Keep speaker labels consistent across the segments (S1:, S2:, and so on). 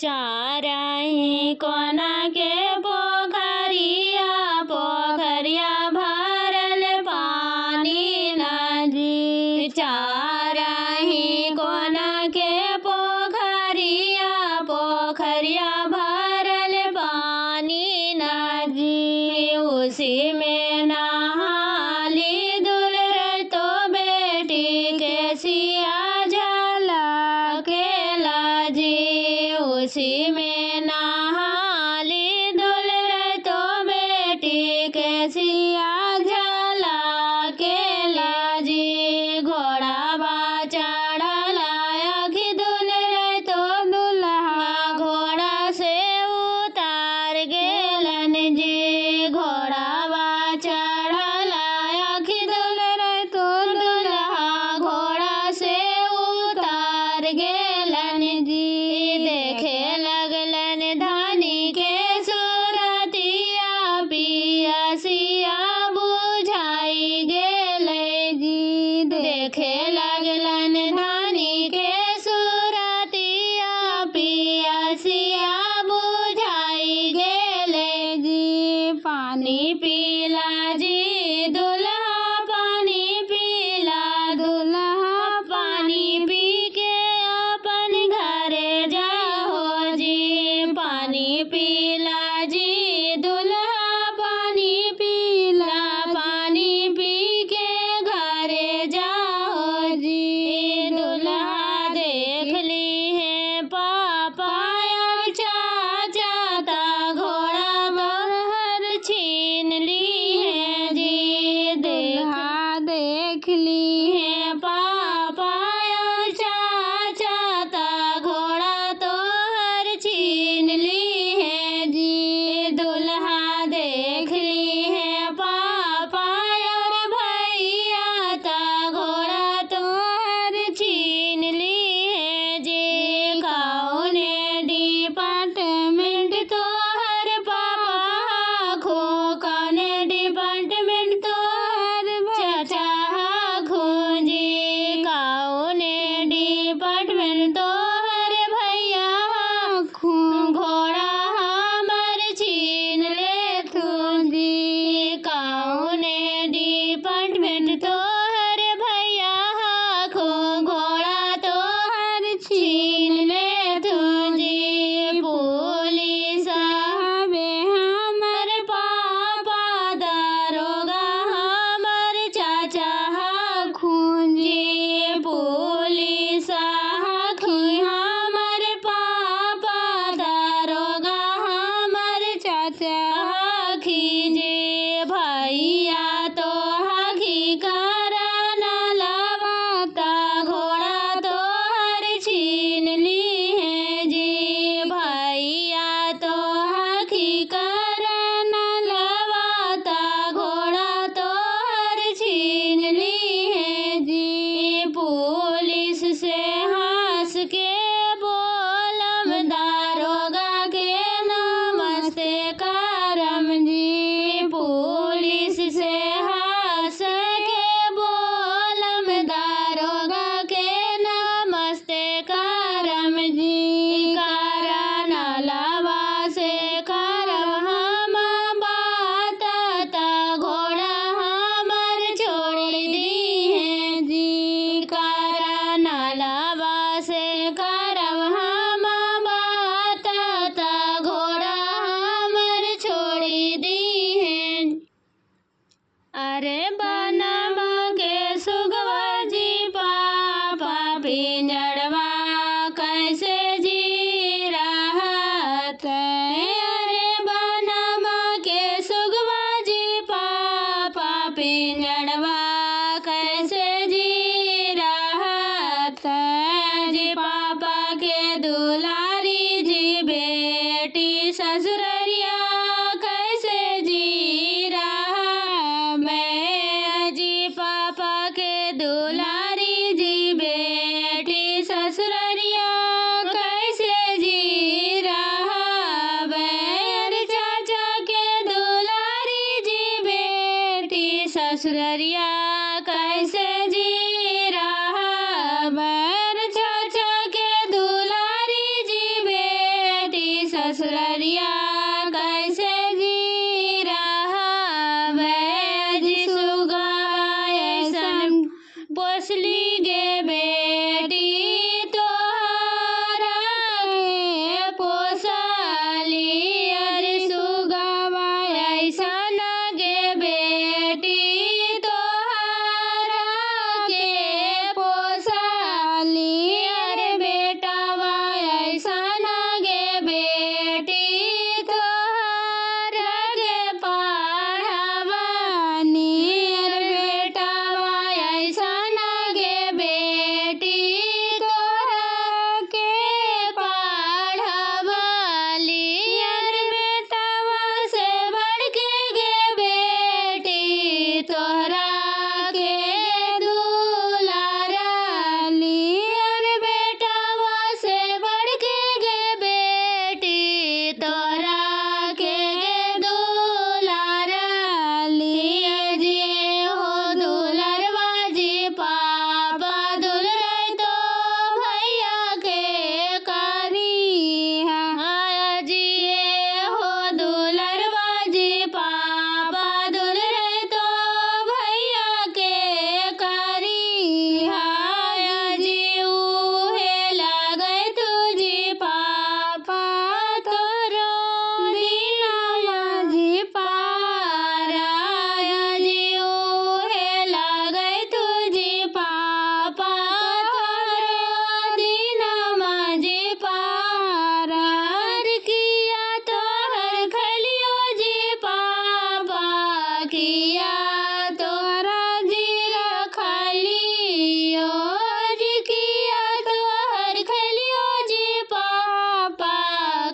S1: चारही कोना के पोखरिया पोखरिया भरल पानी नदी। चारही कोना के पोखरिया पोखरिया भरल पानी नदी। उसी में नहाली दुल्हन तो बेटी के सिया झलक के लाजी। उसी में नहाली दुल्हन तो बेटी के सिया झलक के लाजी। घोड़ा बा चढ़ला अखी दुल्हन तो दुल्हा घोड़ा से उतार गेलन जी। घोड़ा बा चढ़ला अखी दुल्हन तो दुल्हा घोड़ा से उतार गेलन जी। देखे लगल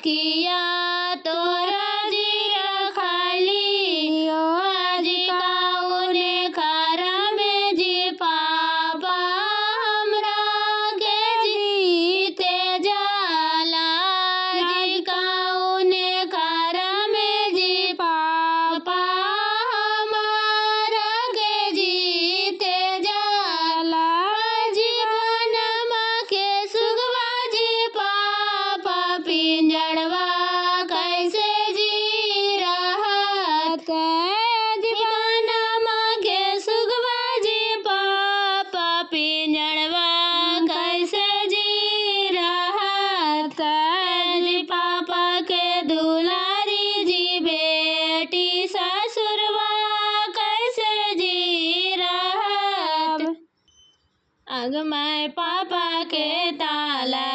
S1: सखिया तोरा जी रखली आज काउने खरा में जी पापा हमरा के जीते जाला जी काउने खरा में जी पापा हमारा के जीते जाला जीवनमा के सुगवा जी पापा पिंजड़वा कैसे जी रहत जीवनमा के सुगवा जी पापा पिंजड़वा कैसे जी रहत जी पापा के दुलारी जी बेटी ससुरवा कैसे जी रहत अग मैं पापा के ताला